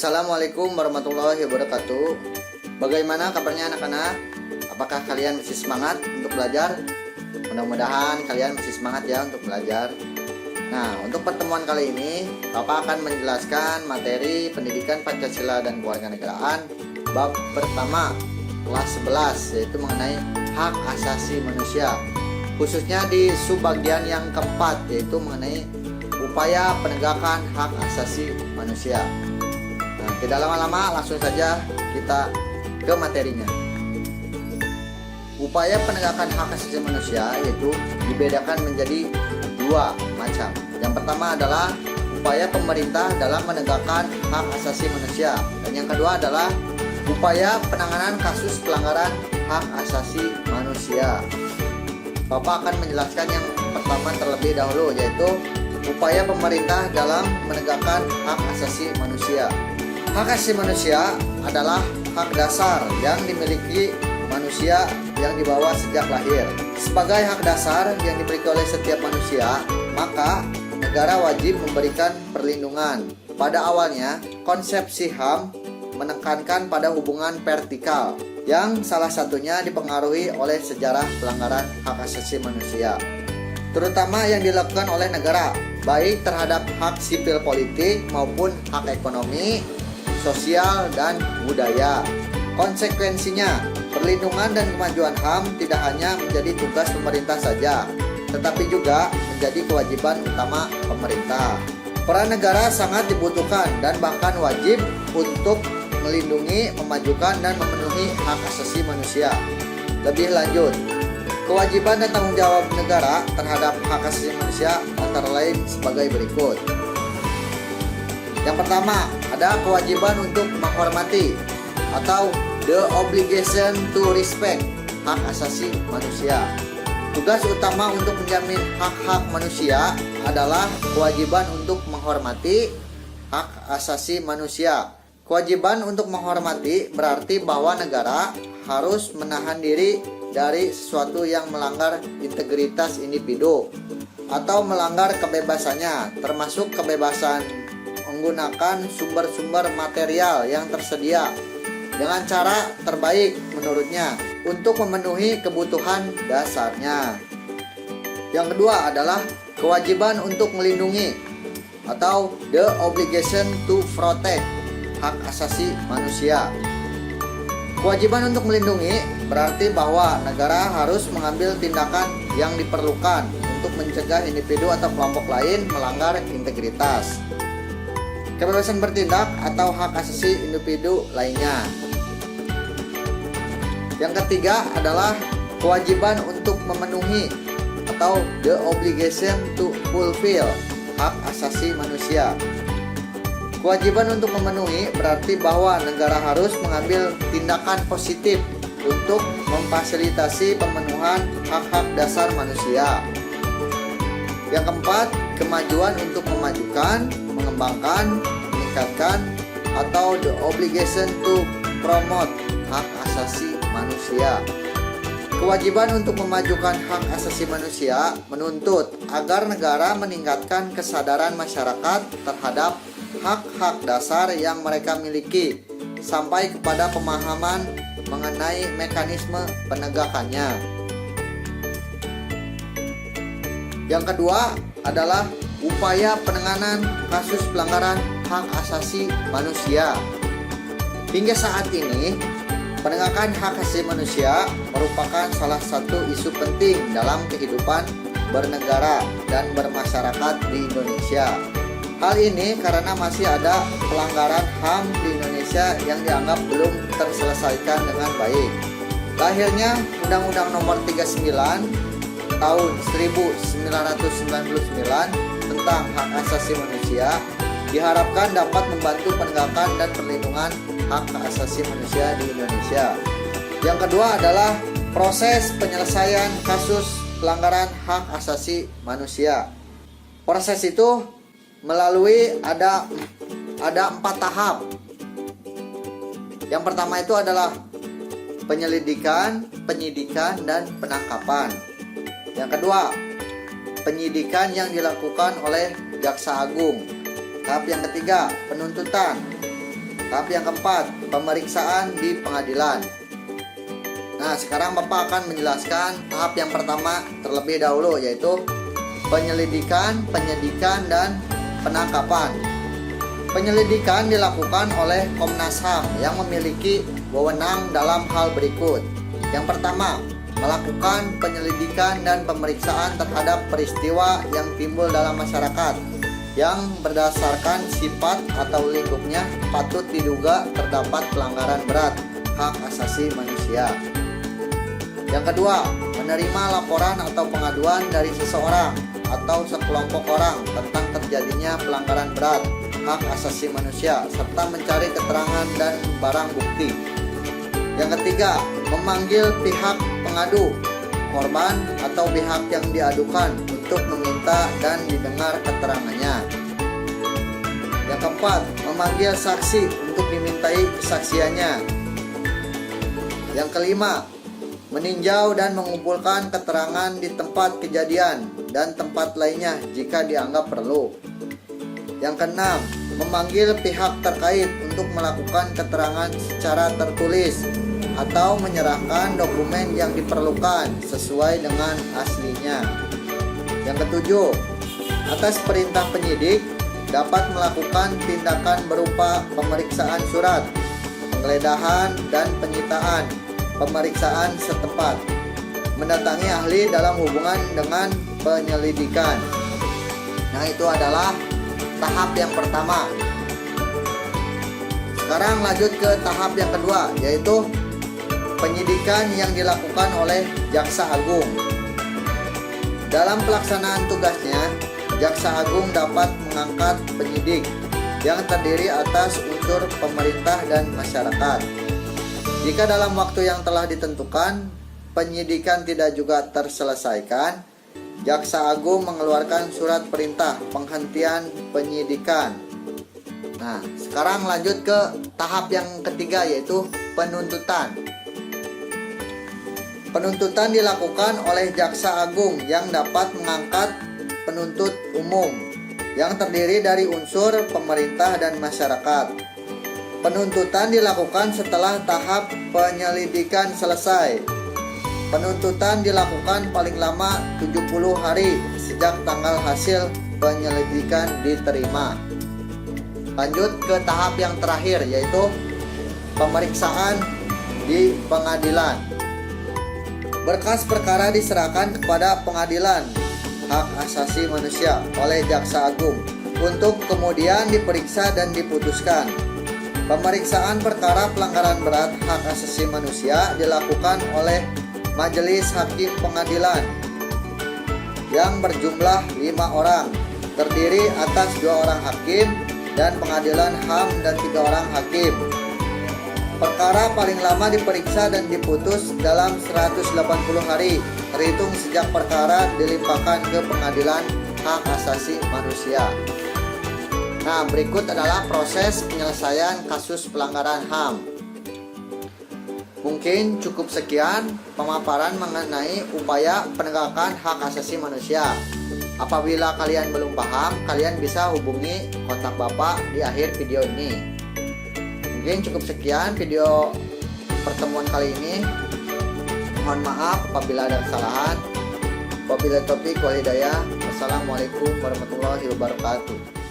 Assalamualaikum warahmatullahi wabarakatuh. Bagaimana kabarnya anak-anak? Apakah kalian masih semangat untuk belajar? Mudah-mudahan kalian masih semangat ya untuk belajar. Nah, untuk pertemuan kali ini Bapak akan menjelaskan materi pendidikan Pancasila dan Kewarganegaraan bab pertama kelas 11, yaitu mengenai hak asasi manusia, khususnya di subbagian yang keempat, yaitu mengenai upaya penegakan hak asasi manusia. Nah, tidak lama-lama langsung saja kita ke materinya. Upaya penegakan hak asasi manusia yaitu dibedakan menjadi dua macam. Yang pertama adalah upaya pemerintah dalam menegakkan hak asasi manusia, dan yang kedua adalah upaya penanganan kasus pelanggaran hak asasi manusia. Bapak akan menjelaskan yang pertama terlebih dahulu, yaitu upaya pemerintah dalam menegakkan hak asasi manusia. Hak asasi manusia adalah hak dasar yang dimiliki manusia yang dibawa sejak lahir. Sebagai hak dasar yang dimiliki oleh setiap manusia, maka negara wajib memberikan perlindungan. Pada awalnya, konsepsi HAM menekankan pada hubungan vertikal yang salah satunya dipengaruhi oleh sejarah pelanggaran hak asasi manusia, terutama yang dilakukan oleh negara, baik terhadap hak sipil politik maupun hak ekonomi, sosial, dan budaya. Konsekuensinya, perlindungan dan kemajuan HAM tidak hanya menjadi tugas pemerintah saja, tetapi juga menjadi kewajiban utama pemerintah. Peran negara sangat dibutuhkan dan bahkan wajib untuk melindungi, memajukan, dan memenuhi hak asasi manusia. Lebih lanjut, kewajiban dan tanggung jawab negara terhadap hak asasi manusia antara lain sebagai berikut. Yang pertama, ada kewajiban untuk menghormati atau the obligation to respect hak asasi manusia. Tugas utama untuk menjamin hak-hak manusia adalah kewajiban untuk menghormati hak asasi manusia. Kewajiban untuk menghormati berarti bahwa negara harus menahan diri dari sesuatu yang melanggar integritas individu atau melanggar kebebasannya, termasuk kebebasan menggunakan sumber-sumber material yang tersedia dengan cara terbaik menurutnya untuk memenuhi kebutuhan dasarnya. Yang kedua adalah kewajiban untuk melindungi atau the obligation to protect hak asasi manusia. Kewajiban untuk melindungi berarti bahwa negara harus mengambil tindakan yang diperlukan untuk mencegah individu atau kelompok lain melanggar integritas, kebebasan bertindak, atau hak asasi individu lainnya. Yang ketiga adalah kewajiban untuk memenuhi atau the obligation to fulfill hak asasi manusia. Kewajiban untuk memenuhi berarti bahwa negara harus mengambil tindakan positif untuk memfasilitasi pemenuhan hak-hak dasar manusia. Yang keempat, kemajuan untuk memajukan, mengembangkan, meningkatkan, atau the obligation to promote hak asasi manusia. Kewajiban untuk memajukan hak asasi manusia menuntut agar negara meningkatkan kesadaran masyarakat terhadap hak-hak dasar yang mereka miliki sampai kepada pemahaman mengenai mekanisme penegakannya. Yang kedua adalah upaya penanganan kasus pelanggaran hak asasi manusia. Hingga saat ini, penegakan hak asasi manusia merupakan salah satu isu penting dalam kehidupan bernegara dan bermasyarakat di Indonesia. Hal ini karena masih ada pelanggaran HAM di Indonesia yang dianggap belum terselesaikan dengan baik. Lahirnya Undang-Undang Nomor 39 Tahun 1999 tentang hak asasi manusia diharapkan dapat membantu penegakan dan perlindungan hak asasi manusia di Indonesia. Yang kedua adalah proses penyelesaian kasus pelanggaran hak asasi manusia. Proses itu melalui ada 4 tahap. Yang pertama itu adalah penyelidikan, penyidikan, dan penangkapan. Yang kedua, penyidikan yang dilakukan oleh Jaksa Agung. Tahap yang ketiga, penuntutan. Tahap yang keempat, pemeriksaan di pengadilan. Nah, sekarang Bapak akan menjelaskan tahap yang pertama terlebih dahulu, yaitu penyelidikan, penyidikan, dan penangkapan. Penyelidikan dilakukan oleh Komnas HAM yang memiliki wewenang dalam hal berikut. Yang pertama, melakukan penyelidikan dan pemeriksaan terhadap peristiwa yang timbul dalam masyarakat yang berdasarkan sifat atau lingkupnya patut diduga terdapat pelanggaran berat hak asasi manusia. Yang kedua, menerima laporan atau pengaduan dari seseorang atau sekelompok orang tentang terjadinya pelanggaran berat hak asasi manusia serta mencari keterangan dan barang bukti. Yang ketiga, memanggil pihak pengadu, korban atau pihak yang diadukan untuk meminta dan didengar keterangannya. Yang keempat, memanggil saksi untuk dimintai kesaksiannya. Yang kelima, meninjau dan mengumpulkan keterangan di tempat kejadian dan tempat lainnya jika dianggap perlu. Yang keenam, memanggil pihak terkait untuk melakukan keterangan secara tertulis atau menyerahkan dokumen yang diperlukan sesuai dengan aslinya. Yang ketujuh, atas perintah penyidik dapat melakukan tindakan berupa pemeriksaan surat, penggeledahan dan penyitaan, pemeriksaan setempat, mendatangi ahli dalam hubungan dengan penyelidikan. Nah, itu adalah tahap yang pertama. Sekarang lanjut ke tahap yang kedua, yaitu penyidikan yang dilakukan oleh Jaksa Agung. Dalam pelaksanaan tugasnya, Jaksa Agung dapat mengangkat penyidik yang terdiri atas unsur pemerintah dan masyarakat. Jika dalam waktu yang telah ditentukan, penyidikan tidak juga terselesaikan, Jaksa Agung mengeluarkan surat perintah penghentian penyidikan. Nah, sekarang lanjut ke tahap yang ketiga, yaitu penuntutan. Penuntutan dilakukan oleh Jaksa Agung yang dapat mengangkat penuntut umum yang terdiri dari unsur pemerintah dan masyarakat. Penuntutan dilakukan setelah tahap penyelidikan selesai. Penuntutan dilakukan paling lama 70 hari sejak tanggal hasil penyelidikan diterima. Lanjut ke tahap yang terakhir, yaitu pemeriksaan di pengadilan. Berkas perkara diserahkan kepada Pengadilan Hak Asasi Manusia oleh Jaksa Agung untuk kemudian diperiksa dan diputuskan. Pemeriksaan perkara pelanggaran berat hak asasi manusia dilakukan oleh Majelis Hakim Pengadilan yang berjumlah 5 orang, terdiri atas 2 orang hakim dan Pengadilan HAM dan 3 orang hakim. Perkara paling lama diperiksa dan diputus dalam 180 hari terhitung sejak perkara dilimpahkan ke Pengadilan Hak Asasi Manusia. Nah, berikut adalah proses penyelesaian kasus pelanggaran HAM. Mungkin cukup sekian pemaparan mengenai upaya penegakan hak asasi manusia. Apabila kalian belum paham, kalian bisa hubungi kontak Bapak di akhir video ini. Mungkin cukup sekian video pertemuan kali ini. Mohon maaf apabila ada kesalahan. Wabillahi taufiq wal hidayah. Wassalamualaikum warahmatullahi wabarakatuh.